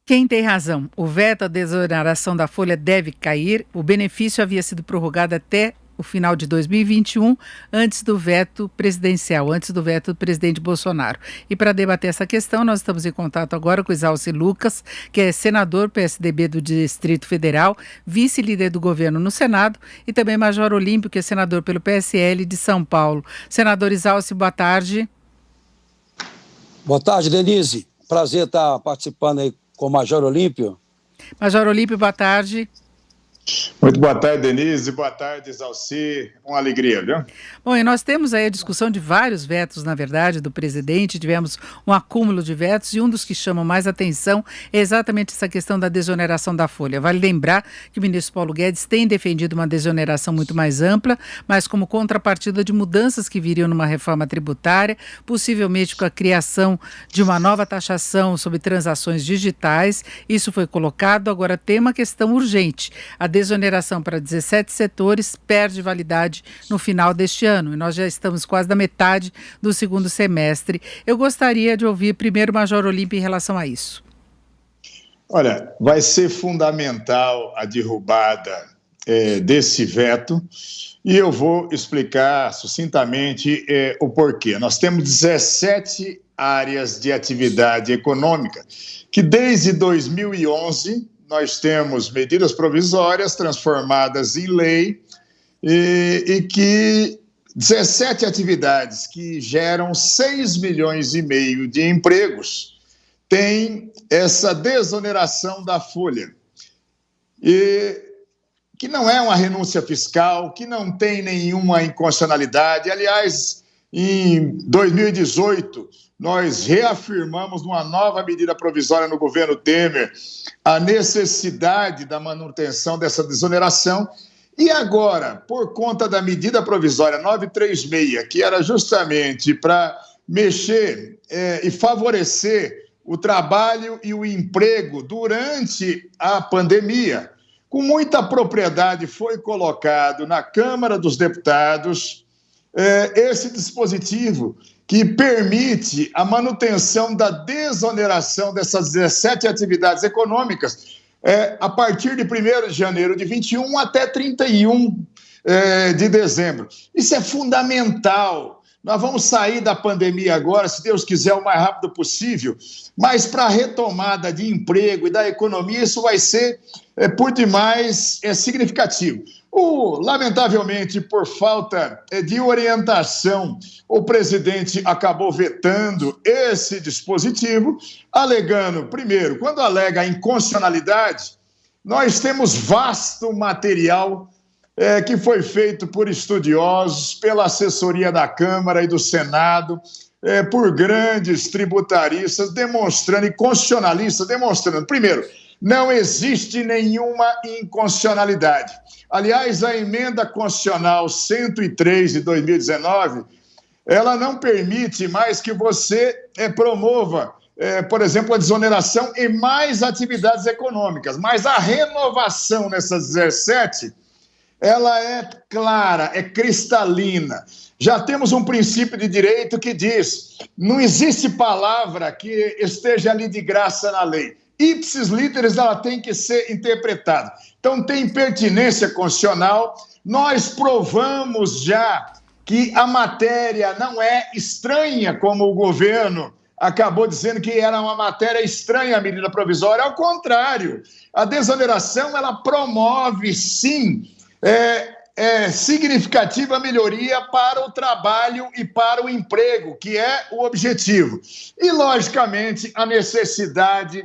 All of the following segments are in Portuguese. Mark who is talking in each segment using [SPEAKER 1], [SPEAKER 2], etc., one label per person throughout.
[SPEAKER 1] Quem tem razão? O veto à desoneração da folha deve cair. O benefício havia sido prorrogado até o final de 2021, antes do veto presidencial, antes do veto do presidente Bolsonaro. E para debater essa questão, nós estamos em contato agora com Isalci Lucas, que é senador PSDB do Distrito Federal, vice-líder do governo no Senado, e também Major Olímpio, que é senador pelo PSL de São Paulo. Senador Isalci, boa tarde.
[SPEAKER 2] Boa tarde, Denise. Prazer estar participando aí com o Major Olímpio.
[SPEAKER 1] Major Olímpio, boa tarde.
[SPEAKER 3] Muito boa tarde, Denise. Boa tarde, Isalci. Uma alegria, viu?
[SPEAKER 1] Bom, e nós temos aí a discussão de vários vetos, na verdade, do presidente. Tivemos um acúmulo de vetos e um dos que chamam mais atenção é exatamente essa questão da desoneração da folha. Vale lembrar que o ministro Paulo Guedes tem defendido uma desoneração muito mais ampla, mas como contrapartida de mudanças que viriam numa reforma tributária, possivelmente com a criação de uma nova taxação sobre transações digitais. Isso foi colocado. Agora tem uma questão urgente. A desoneração para 17 setores perde validade no final deste ano, e nós já estamos quase na metade do segundo semestre. Eu gostaria de ouvir primeiro o Major Olímpio em relação a isso.
[SPEAKER 3] Olha, vai ser fundamental a derrubada desse veto, e eu vou explicar sucintamente o porquê. Nós temos 17 áreas de atividade econômica que desde 2011 nós temos medidas provisórias transformadas em lei e que 17 atividades que geram 6,5 milhões de empregos têm essa desoneração da folha. E que não é uma renúncia fiscal, que não tem nenhuma inconstitucionalidade. Aliás, em 2018, nós reafirmamos numa nova medida provisória no governo Temer a necessidade da manutenção dessa desoneração. E agora, por conta da medida provisória 936, que era justamente para mexer e favorecer o trabalho e o emprego durante a pandemia, com muita propriedade foi colocado na Câmara dos Deputados esse dispositivo que permite a manutenção da desoneração dessas 17 atividades econômicas a partir de 1º de janeiro de 21 até 31 de dezembro. Isso é fundamental. Nós vamos sair da pandemia agora, se Deus quiser, o mais rápido possível, mas para a retomada de emprego e da economia, isso vai ser, por demais, significativo. Lamentavelmente, por falta de orientação, o presidente acabou vetando esse dispositivo, alegando, primeiro, quando alega inconstitucionalidade, nós temos vasto material que foi feito por estudiosos, pela assessoria da Câmara e do Senado, por grandes tributaristas, demonstrando, e constitucionalistas, demonstrando, primeiro, não existe nenhuma inconstitucionalidade. Aliás, a emenda constitucional 103 de 2019, ela não permite mais que você promova, por exemplo, a desoneração em mais atividades econômicas, mas a renovação nessas 17, ela é clara, é cristalina. Já temos um princípio de direito que diz, não existe palavra que esteja ali de graça na lei. Ipsis literis, ela tem que ser interpretada. Então, tem pertinência constitucional. Nós provamos já que a matéria não é estranha, como o governo acabou dizendo que era uma matéria estranha a medida provisória. Ao contrário, a desoneração, ela promove, sim, significativa melhoria para o trabalho e para o emprego, que é o objetivo. E, logicamente, a necessidade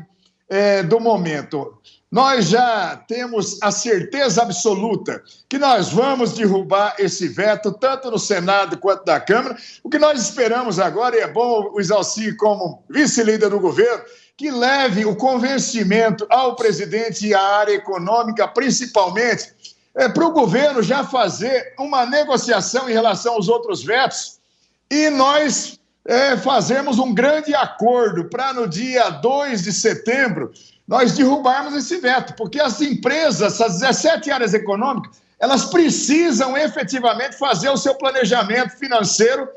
[SPEAKER 3] do momento. Nós já temos a certeza absoluta que nós vamos derrubar esse veto, tanto no Senado quanto na Câmara. O que nós esperamos agora, e é bom o Isalci, como vice-líder do governo, que leve o convencimento ao presidente e à área econômica, principalmente, para o governo já fazer uma negociação em relação aos outros vetos e nós fazermos um grande acordo para no dia 2 de setembro nós derrubarmos esse veto, porque as empresas, essas 17 áreas econômicas, elas precisam efetivamente fazer o seu planejamento financeiro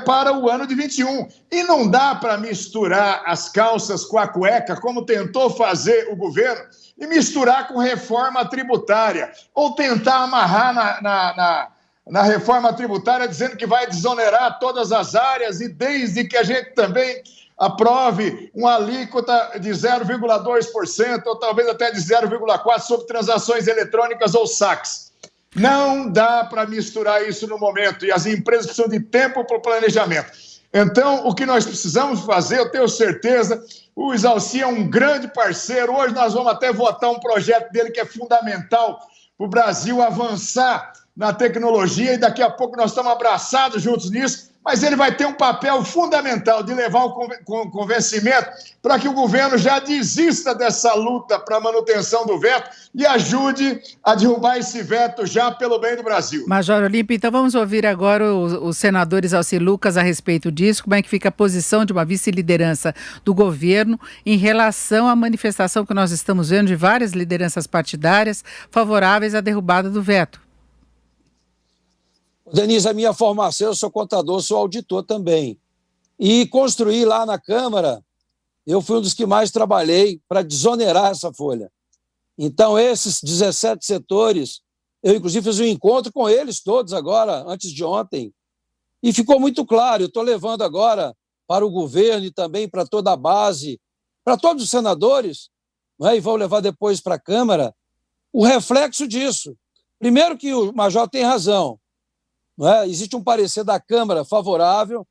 [SPEAKER 3] para o ano de 21. E não dá para misturar as calças com a cueca, como tentou fazer o governo, e misturar com reforma tributária, ou tentar amarrar na reforma tributária dizendo que vai desonerar todas as áreas, e desde que a gente também aprove uma alíquota de 0,2% ou talvez até de 0,4% sobre transações eletrônicas ou saques. Não dá para misturar isso no momento, e as empresas precisam de tempo para o planejamento. Então, o que nós precisamos fazer, eu tenho certeza, o Isalci é um grande parceiro. Hoje nós vamos até votar um projeto dele que é fundamental para o Brasil avançar na tecnologia, e daqui a pouco nós estamos abraçados juntos nisso, mas ele vai ter um papel fundamental de levar o convencimento para que o governo já desista dessa luta para a manutenção do veto e ajude a derrubar esse veto já pelo bem do Brasil.
[SPEAKER 1] Major Olímpio, então vamos ouvir agora o senador Isalci Lucas a respeito disso, como é que fica a posição de uma vice-liderança do governo em relação à manifestação que nós estamos vendo de várias lideranças partidárias favoráveis à derrubada do veto.
[SPEAKER 2] Denise, a minha formação, eu sou contador, sou auditor também. E construir lá na Câmara, eu fui um dos que mais trabalhei para desonerar essa folha. Então, esses 17 setores, eu inclusive fiz um encontro com eles todos agora, antes de ontem, e ficou muito claro. Eu estou levando agora para o governo e também para toda a base, para todos os senadores, não é? E vou levar depois para a Câmara, o reflexo disso. Primeiro que o Major tem razão. Não é? Existe um parecer da Câmara favorável,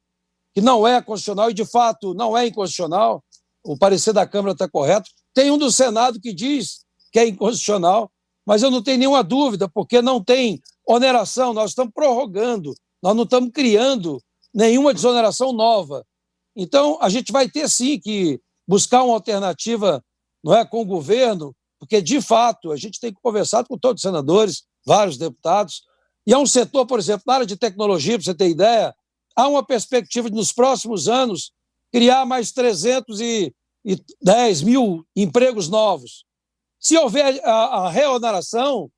[SPEAKER 2] que não é constitucional, e de fato não é inconstitucional. O parecer da Câmara está correto. Tem um do Senado que diz que é inconstitucional, mas eu não tenho nenhuma dúvida, porque não tem oneração, nós estamos prorrogando, nós não estamos criando nenhuma desoneração nova. Então, a gente vai ter sim que buscar uma alternativa, não é, com o governo, porque de fato a gente tem conversado com todos os senadores, vários deputados. E há um setor, por exemplo, na área de tecnologia, para você ter ideia, há uma perspectiva de, nos próximos anos, criar mais 310 mil empregos novos. Se houver a reoneração,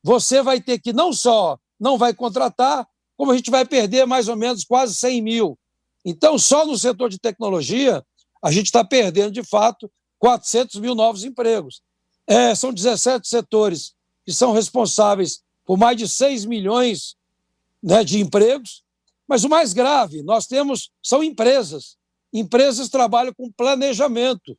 [SPEAKER 2] você vai ter que não só não vai contratar, como a gente vai perder mais ou menos quase 100 mil. Então, só no setor de tecnologia, a gente está perdendo, de fato, 400 mil novos empregos. São 17 setores que são responsáveis por mais de 6 milhões, né, de empregos, mas o mais grave, são empresas. Empresas trabalham com planejamento.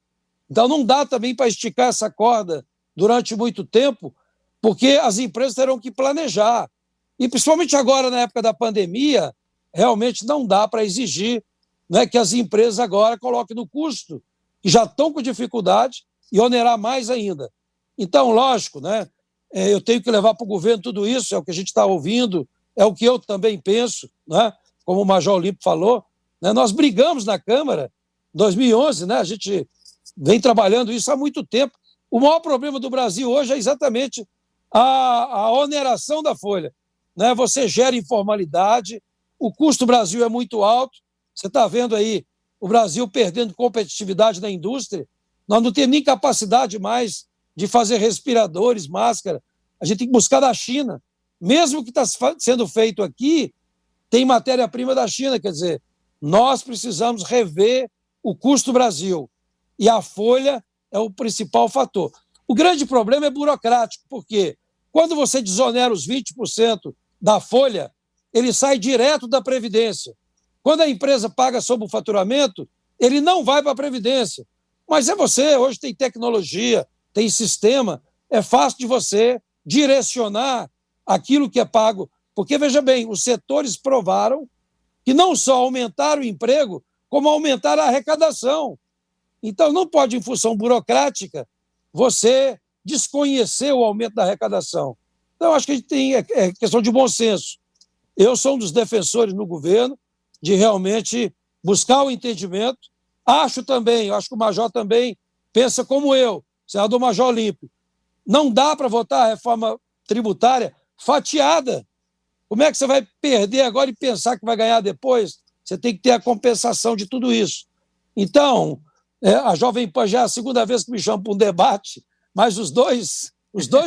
[SPEAKER 2] Então não dá também para esticar essa corda durante muito tempo, porque as empresas terão que planejar. E principalmente agora, na época da pandemia, realmente não dá para exigir, né, que as empresas agora coloquem no custo, que já estão com dificuldade, e onerar mais ainda. Então, lógico, né, eu tenho que levar para o governo tudo isso, é o que a gente está ouvindo, é o que eu também penso, né? Como o Major Olímpio falou, né? Nós brigamos na Câmara em 2011, né? A gente vem trabalhando isso há muito tempo. O maior problema do Brasil hoje é exatamente a oneração da folha, né? Você gera informalidade, o custo do Brasil é muito alto, você está vendo aí o Brasil perdendo competitividade na indústria, nós não temos nem capacidade mais de fazer respiradores, máscara, a gente tem que buscar da China. Mesmo que está sendo feito aqui, tem matéria-prima da China, quer dizer, nós precisamos rever o custo do Brasil. E a folha é o principal fator. O grande problema é burocrático, porque quando você desonera os 20% da folha, ele sai direto da Previdência. Quando a empresa paga sob o faturamento, ele não vai para a Previdência. Mas hoje tem tecnologia, tem sistema, é fácil de você direcionar aquilo que é pago. Porque, veja bem, os setores provaram que não só aumentaram o emprego, como aumentaram a arrecadação. Então, não pode, em função burocrática, você desconhecer o aumento da arrecadação. Então, acho que a gente tem questão de bom senso. Eu sou um dos defensores no governo de realmente buscar o entendimento. Acho que o Major também pensa como eu, senador Major Olímpio. Não dá para votar a reforma tributária fatiada. Como é que você vai perder agora e pensar que vai ganhar depois? Você tem que ter a compensação de tudo isso. Então, a Jovem Pan já é a segunda vez que me chama para um debate, mas os dois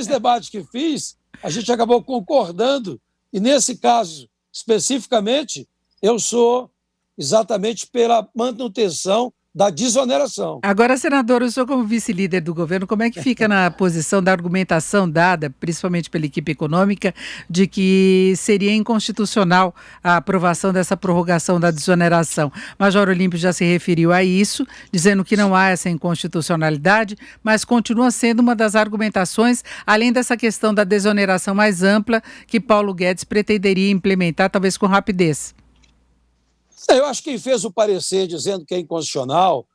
[SPEAKER 2] debates que fiz, a gente acabou concordando, e nesse caso, especificamente, eu sou exatamente pela manutenção da desoneração.
[SPEAKER 1] Agora, senador, o senhor como vice-líder do governo, como é que fica na posição da argumentação dada, principalmente pela equipe econômica, de que seria inconstitucional a aprovação dessa prorrogação da desoneração? Major Olímpio já se referiu a isso, dizendo que não há essa inconstitucionalidade, mas continua sendo uma das argumentações, além dessa questão da desoneração mais ampla que Paulo Guedes pretenderia implementar, talvez com rapidez.
[SPEAKER 2] Eu acho que quem fez o parecer dizendo que é inconstitucional,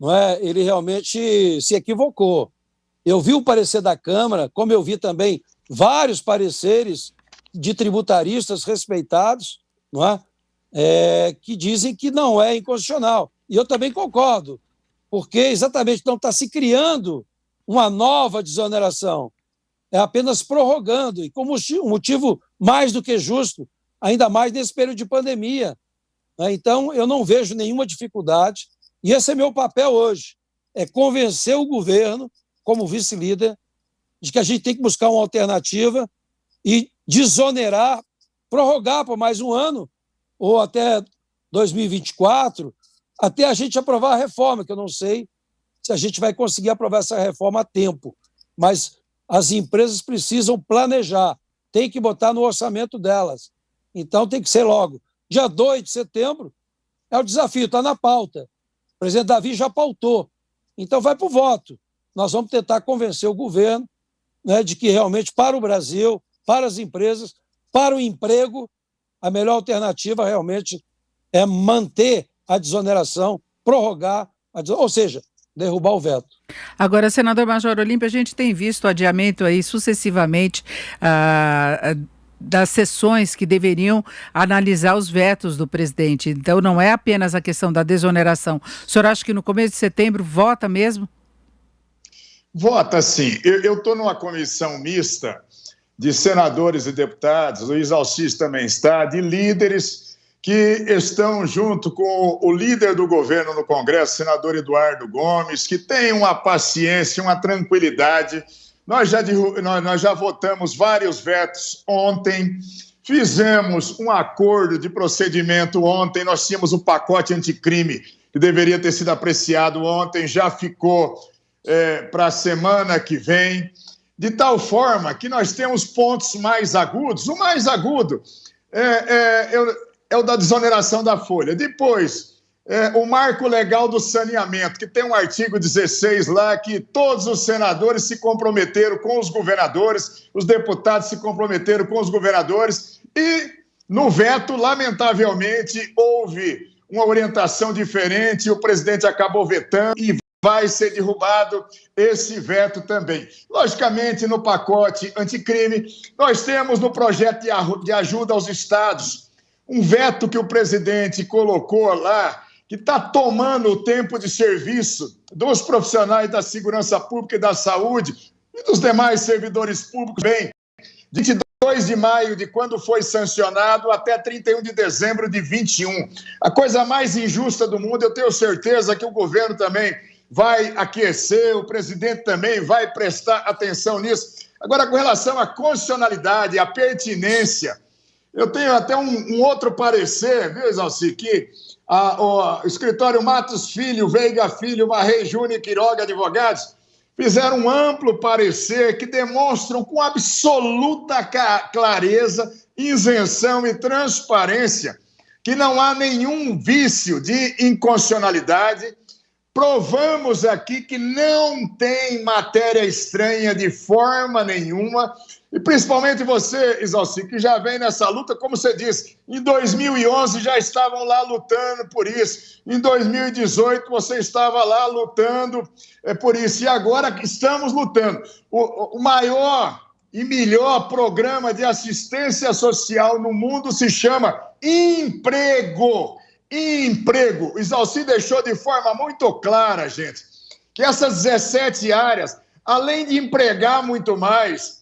[SPEAKER 2] não é? Ele realmente se equivocou. Eu vi o parecer da Câmara, como eu vi também vários pareceres de tributaristas respeitados, não é? Que dizem que não é inconstitucional. E eu também concordo, porque exatamente não está se criando uma nova desoneração, é apenas prorrogando, e com um motivo mais do que justo, ainda mais nesse período de pandemia. Então, eu não vejo nenhuma dificuldade, e esse é meu papel hoje, é convencer o governo, como vice-líder, de que a gente tem que buscar uma alternativa e desonerar, prorrogar por mais um ano, ou até 2024, até a gente aprovar a reforma, que eu não sei se a gente vai conseguir aprovar essa reforma a tempo, mas as empresas precisam planejar, tem que botar no orçamento delas, então tem que ser logo. Dia 2 de setembro é o desafio, está na pauta. O presidente Davi já pautou. Então vai para o voto. Nós vamos tentar convencer o governo, né, de que realmente para o Brasil, para as empresas, para o emprego, a melhor alternativa realmente é manter a desoneração, prorrogar, ou seja, derrubar o veto.
[SPEAKER 1] Agora, senador Major Olímpio, a gente tem visto o adiamento aí sucessivamente das sessões que deveriam analisar os vetos do presidente. Então, não é apenas a questão da desoneração. O senhor acha que no começo de setembro vota mesmo?
[SPEAKER 3] Vota, sim. Eu estou numa comissão mista de senadores e deputados, Luiz Alcides também está, de líderes que estão junto com o líder do governo no Congresso, senador Eduardo Gomes, que tem uma paciência, uma tranquilidade. Nós já votamos vários vetos ontem, fizemos um acordo de procedimento ontem, nós tínhamos o pacote anticrime que deveria ter sido apreciado ontem, já ficou para a semana que vem, de tal forma que nós temos pontos mais agudos. O mais agudo é o da desoneração da folha. Depois, o marco legal do saneamento, que tem um artigo 16 lá, que todos os senadores se comprometeram com os governadores, os deputados se comprometeram com os governadores, e no veto, lamentavelmente, houve uma orientação diferente, o presidente acabou vetando e vai ser derrubado esse veto também. Logicamente, no pacote anticrime, nós temos no projeto de ajuda aos estados um veto que o presidente colocou lá, que está tomando o tempo de serviço dos profissionais da segurança pública e da saúde e dos demais servidores públicos, bem, de 22 de maio, de quando foi sancionado, até 31 de dezembro de 21. A coisa mais injusta do mundo, eu tenho certeza que o governo também vai aquecer, o presidente também vai prestar atenção nisso. Agora, com relação à constitucionalidade, à pertinência, eu tenho até um outro parecer, viu, Exalci, que o escritório Matos Filho, Veiga Filho, Marrei Júnior e Quiroga Advogados fizeram um amplo parecer que demonstram com absoluta clareza, isenção e transparência que não há nenhum vício de inconstitucionalidade. Provamos aqui que não tem matéria estranha de forma nenhuma, e principalmente você, Exalci, que já vem nessa luta, como você disse, em 2011 já estavam lá lutando por isso, em 2018 você estava lá lutando por isso, e agora estamos lutando. O maior e melhor programa de assistência social no mundo se chama Emprego. Emprego. O Exalci deixou de forma muito clara, gente, que essas 17 áreas, além de empregar muito mais,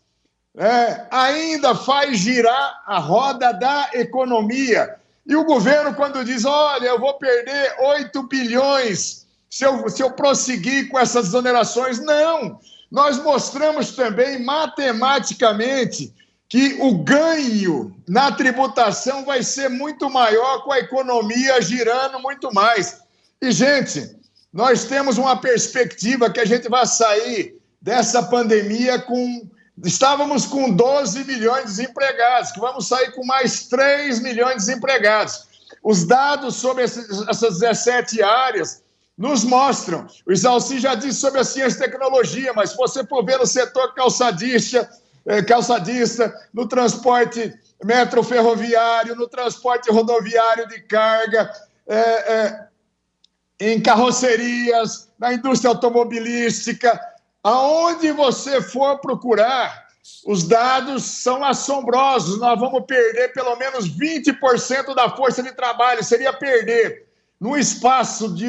[SPEAKER 3] ainda faz girar a roda da economia. E o governo, quando diz, olha, eu vou perder 8 bilhões se eu prosseguir com essas exonerações, não. Nós mostramos também matematicamente que o ganho na tributação vai ser muito maior, com a economia girando muito mais. E, gente, nós temos uma perspectiva que a gente vai sair dessa pandemia com... Estávamos com 12 milhões de desempregados, que vamos sair com mais 3 milhões de desempregados. Os dados sobre essas 17 áreas nos mostram. O Isalci já disse sobre a ciência e tecnologia, mas se você for ver no setor calçadista, no transporte metroferroviário, no transporte rodoviário de carga, em carrocerias, na indústria automobilística, aonde você for procurar, os dados são assombrosos. Nós vamos perder pelo menos 20% da força de trabalho. Seria perder, num espaço de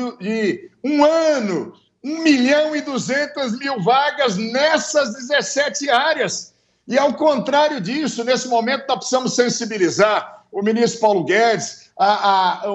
[SPEAKER 3] um ano, 1.200.000 vagas nessas 17 áreas. E, ao contrário disso, nesse momento, nós precisamos sensibilizar o ministro Paulo Guedes,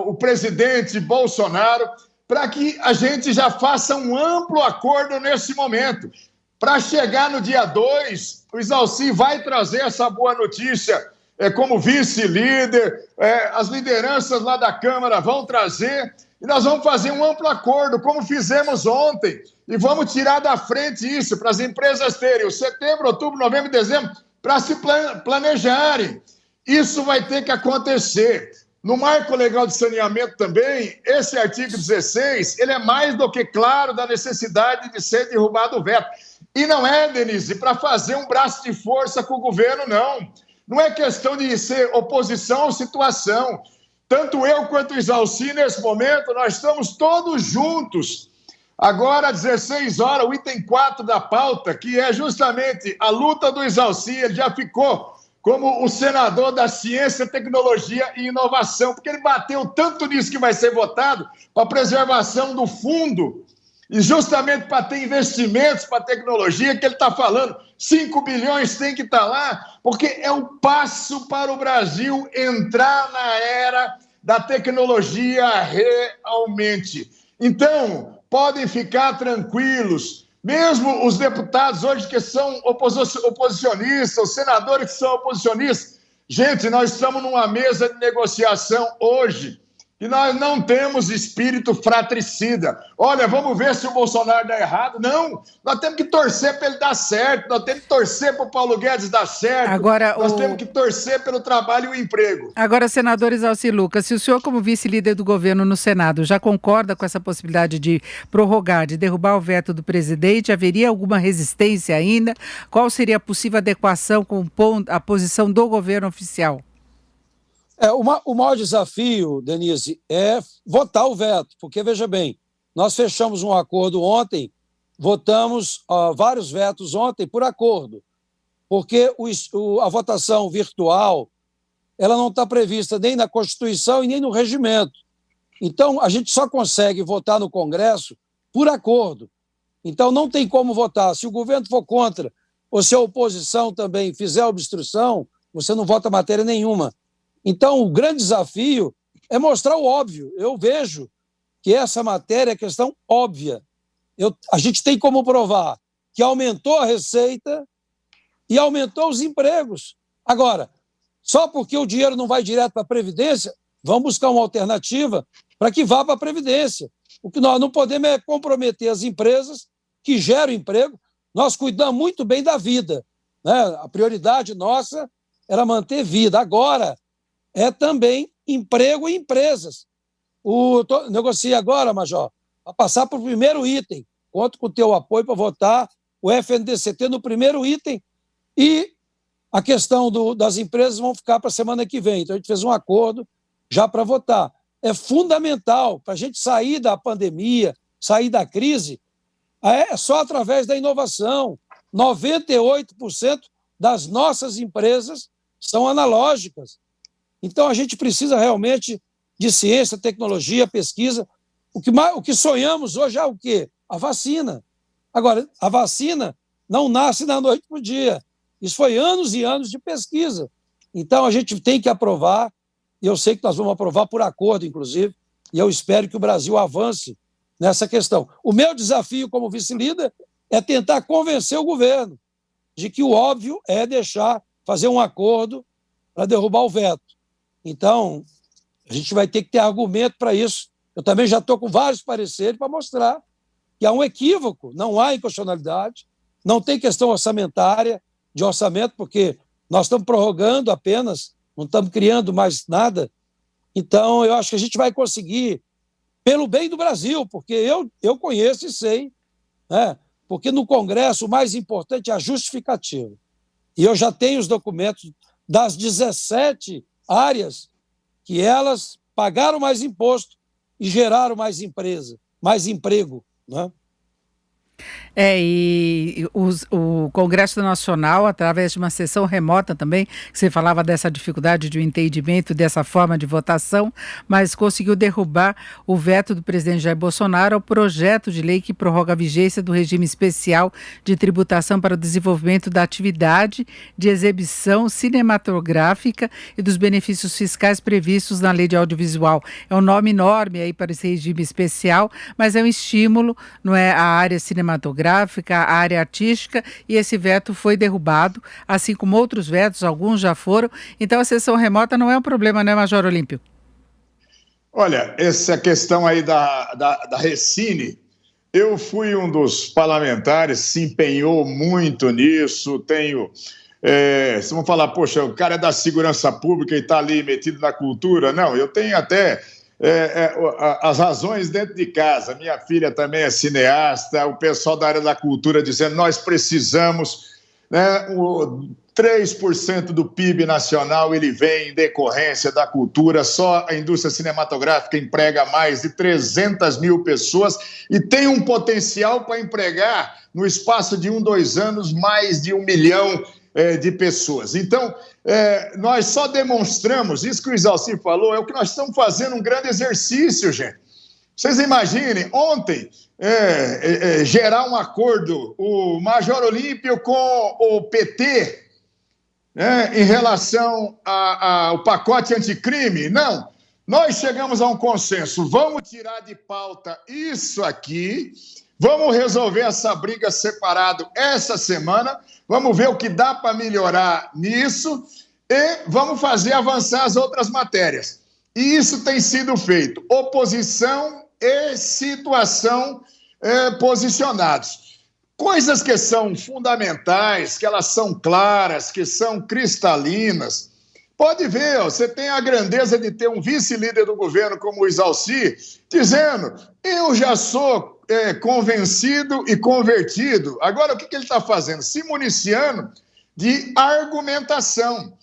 [SPEAKER 3] o presidente Bolsonaro, para que a gente já faça um amplo acordo nesse momento. Para chegar no dia 2, o Isalci vai trazer essa boa notícia como vice-líder, as lideranças lá da Câmara vão trazer, e nós vamos fazer um amplo acordo, como fizemos ontem, e vamos tirar da frente isso, para as empresas terem o setembro, outubro, novembro e dezembro, para se planejarem. Isso vai ter que acontecer. No Marco Legal de Saneamento também, esse artigo 16, ele é mais do que claro da necessidade de ser derrubado o veto. E não é, Denise, para fazer um braço de força com o governo, não. Não é questão de ser oposição ou situação. Tanto eu quanto o Isalci, nesse momento, nós estamos todos juntos. Agora, às 16 horas, o item 4 da pauta, que é justamente a luta do Isalci, ele já ficou como o senador da Ciência, Tecnologia e Inovação, porque ele bateu tanto nisso que vai ser votado para a preservação do fundo e justamente para ter investimentos para a tecnologia, que ele está falando, 5 bilhões tem que estar lá, porque é um passo para o Brasil entrar na era da tecnologia realmente. Então, podem ficar tranquilos. Mesmo os deputados hoje que são oposicionistas, os senadores que são oposicionistas, gente, nós estamos numa mesa de negociação hoje e nós não temos espírito fratricida. Olha, vamos ver se o Bolsonaro dá errado. Não, nós temos que torcer para ele dar certo, nós temos que torcer para o Paulo Guedes dar certo, nós temos que torcer pelo trabalho e o emprego.
[SPEAKER 1] Agora, senador Isalci Lucas, se o senhor, como vice-líder do governo no Senado, já concorda com essa possibilidade de prorrogar, de derrubar o veto do presidente, haveria alguma resistência ainda? Qual seria a possível adequação com a posição do governo oficial?
[SPEAKER 2] O maior desafio, Denise, é votar o veto, porque, veja bem, nós fechamos um acordo ontem, votamos vários vetos ontem por acordo, porque a votação virtual ela não está prevista nem na Constituição e nem no regimento. Então, a gente só consegue votar no Congresso por acordo. Então, não tem como votar. Se o governo for contra ou se a oposição também fizer obstrução, você não vota matéria nenhuma. Então, o grande desafio é mostrar o óbvio. Eu vejo que essa matéria é questão óbvia. A gente tem como provar que aumentou a receita e aumentou os empregos. Agora, só porque o dinheiro não vai direto para a Previdência, vamos buscar uma alternativa para que vá para a Previdência. O que nós não podemos é comprometer as empresas que geram emprego. Nós cuidamos muito bem da vida, né? A prioridade nossa era manter vida. Agora, é também emprego e empresas. Negocia agora, Major, a passar para o primeiro item. Conto com o teu apoio para votar o FNDCT no primeiro item e a questão das empresas vão ficar para a semana que vem. Então, a gente fez um acordo já para votar. É fundamental para a gente sair da pandemia, sair da crise, é só através da inovação. 98% das nossas empresas são analógicas. Então, a gente precisa realmente de ciência, tecnologia, pesquisa. O que sonhamos hoje é o quê? A vacina. Agora, a vacina não nasce da noite para o dia. Isso foi anos e anos de pesquisa. Então, a gente tem que aprovar, e eu sei que nós vamos aprovar por acordo, inclusive, e eu espero que o Brasil avance nessa questão. O meu desafio como vice-líder é tentar convencer o governo de que o óbvio é deixar fazer um acordo para derrubar o veto. Então, a gente vai ter que ter argumento para isso. Eu também já estou com vários pareceres para mostrar que há um equívoco, não há inconstitucionalidade, não tem questão orçamentária, de orçamento, porque nós estamos prorrogando apenas, não estamos criando mais nada. Então, eu acho que a gente vai conseguir, pelo bem do Brasil, porque eu conheço e sei, né? Porque no Congresso o mais importante é a justificativa. E eu já tenho os documentos das 17 áreas que elas pagaram mais imposto e geraram mais empresa, mais emprego, né?
[SPEAKER 1] E o Congresso Nacional, através de uma sessão remota também, que você falava dessa dificuldade de um entendimento dessa forma de votação, mas conseguiu derrubar o veto do presidente Jair Bolsonaro ao projeto de lei que prorroga a vigência do regime especial de tributação para o desenvolvimento da atividade de exibição cinematográfica e dos benefícios fiscais previstos na Lei de Audiovisual. É um nome enorme aí para esse regime especial, mas é um estímulo, não é, a área cinematográfica, a área artística, e esse veto foi derrubado, assim como outros vetos, alguns já foram. Então a sessão remota não é um problema, né, Major Olímpio?
[SPEAKER 3] Olha, essa questão aí da Recine, eu fui um dos parlamentares que se empenhou muito nisso, vocês vão falar, poxa, o cara é da segurança pública e está ali metido na cultura. Não, eu tenho até as razões dentro de casa. Minha filha também é cineasta, o pessoal da área da cultura dizendo nós precisamos, né, 3% do PIB nacional ele vem em decorrência da cultura, só a indústria cinematográfica emprega mais de 300 mil pessoas e tem um potencial para empregar, no espaço de 2 anos, mais de 1 milhão de pessoas. Então, nós só demonstramos, isso que o Isalci falou, é o que nós estamos fazendo, um grande exercício, gente. Vocês imaginem, ontem, gerar um acordo, o Major Olímpio com o PT, né, em relação ao pacote anticrime. Não, nós chegamos a um consenso, vamos tirar de pauta isso aqui, vamos resolver essa briga separado essa semana, vamos ver o que dá para melhorar nisso e vamos fazer avançar as outras matérias. E isso tem sido feito. Oposição e situação posicionados. Coisas que são fundamentais, que elas são claras, que são cristalinas. Pode ver, você tem a grandeza de ter um vice-líder do governo como o Isalci, dizendo, eu já sou convencido e convertido. Agora, o que ele está fazendo? Se municiando de argumentação.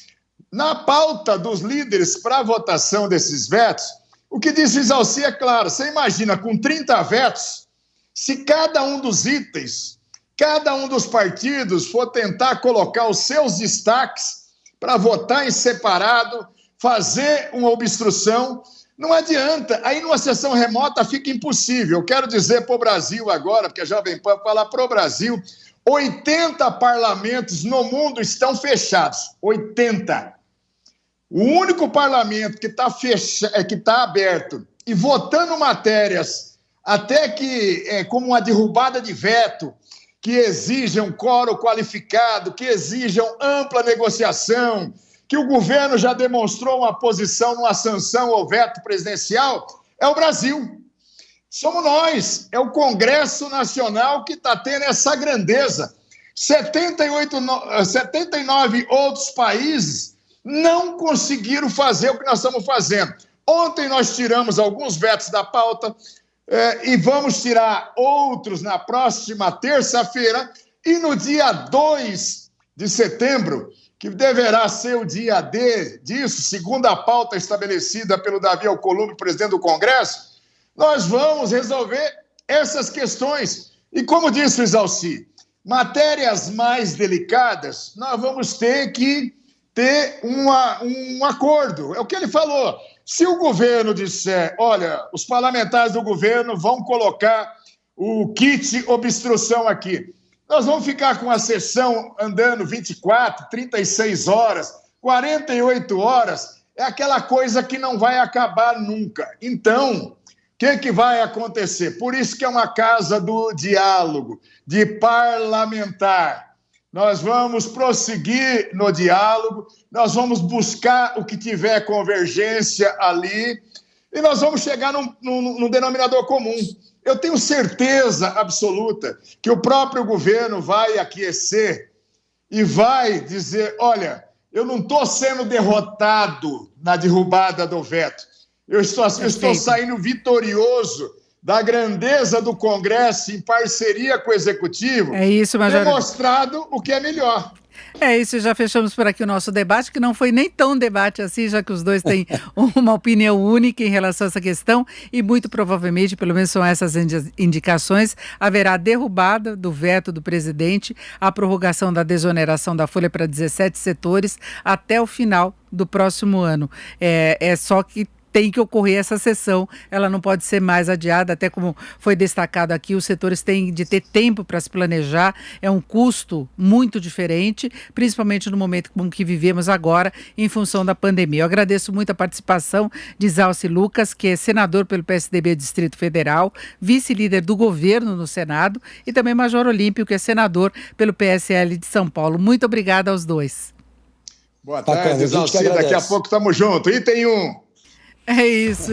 [SPEAKER 3] Na pauta dos líderes para a votação desses vetos, o que disse o Isalci é claro. Você imagina, com 30 vetos, se cada um dos itens, cada um dos partidos for tentar colocar os seus destaques para votar em separado, fazer uma obstrução, não adianta. Aí numa sessão remota fica impossível. Eu quero dizer para o Brasil agora, porque a Jovem Pan fala para o Brasil, 80 parlamentos no mundo estão fechados. 80. O único parlamento que está aberto e votando matérias, até que como uma derrubada de veto, que exijam quórum qualificado, que exijam ampla negociação, que o governo já demonstrou uma posição numa sanção ao veto presidencial, é o Brasil. Somos nós, é o Congresso Nacional que está tendo essa grandeza. 79 outros países não conseguiram fazer o que nós estamos fazendo. Ontem nós tiramos alguns vetos da pauta e vamos tirar outros na próxima terça-feira e no dia 2 de setembro, que deverá ser o dia D disso, segundo a pauta estabelecida pelo Davi Alcolumbre, presidente do Congresso, nós vamos resolver essas questões. E como disse o Isalci, matérias mais delicadas, nós vamos ter que ter um acordo. É o que ele falou. Se o governo disser, olha, os parlamentares do governo vão colocar o kit obstrução aqui, nós vamos ficar com a sessão andando 24, 36 horas, 48 horas, é aquela coisa que não vai acabar nunca. Então, o que vai acontecer? Por isso que é uma casa do diálogo, de parlamentar. nós vamos prosseguir no diálogo, nós vamos buscar o que tiver convergência ali e nós vamos chegar num denominador comum. Eu tenho certeza absoluta que o próprio governo vai aquecer e vai dizer, olha, eu não estou sendo derrotado na derrubada do veto, eu estou saindo vitorioso da grandeza do Congresso em parceria com o Executivo,
[SPEAKER 1] é isso, Major,
[SPEAKER 3] demonstrado o que é melhor.
[SPEAKER 1] É isso, já fechamos por aqui o nosso debate, que não foi nem tão debate assim, já que os dois têm uma opinião única em relação a essa questão e muito provavelmente, pelo menos são essas indicações, haverá derrubada do veto do presidente, a prorrogação da desoneração da folha para 17 setores até o final do próximo ano. É só que tem que ocorrer essa sessão, ela não pode ser mais adiada, até como foi destacado aqui, os setores têm de ter tempo para se planejar, é um custo muito diferente, principalmente no momento como que vivemos agora, em função da pandemia. Eu agradeço muito a participação de Zalci Lucas, que é senador pelo PSDB Distrito Federal, vice-líder do governo no Senado, e também Major Olímpio, que é senador pelo PSL de São Paulo. Muito obrigada aos dois.
[SPEAKER 3] Boa tarde, Zalci, daqui a pouco estamos juntos. Item 1.
[SPEAKER 1] É isso.